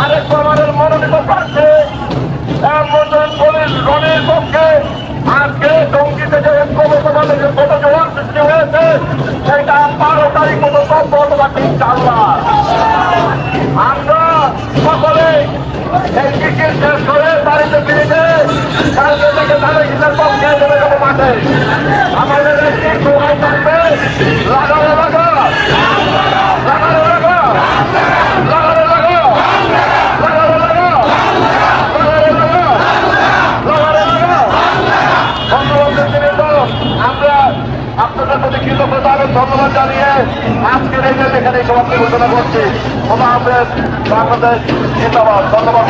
তারেক রহমানের মনোনীত প্রার্থী পুলিশ রনির পক্ষে আজকে টঙ্গীতে যে ঐক্যবদ্ধভাবে যে ভোট জোয়ার সৃষ্টি হয়েছে সেটা 12 তারিখ মতো সভ্য অথবা ইনশাআল্লাহ আমরা সকলে এই মিছিল শেষ করে বাড়িতে ফিরে কালকে থেকে ধানের শীষের পক্ষে চলে যাবো মাঠে। আমাদের একটি সময় থাকবে লাগানো লাগা লাগানো লাগা লাগানো লাগা লাগানো লাগা আমরা আপনাদের প্রতি কৃতজ্ঞতা ধন্যবাদ জানিয়ে আজকের এই এখানে সমাপ্তি ঘোষণা করছি। খোদা হাফেজ, বাংলাদেশ জিন্দাবাদ। ধন্যবাদ।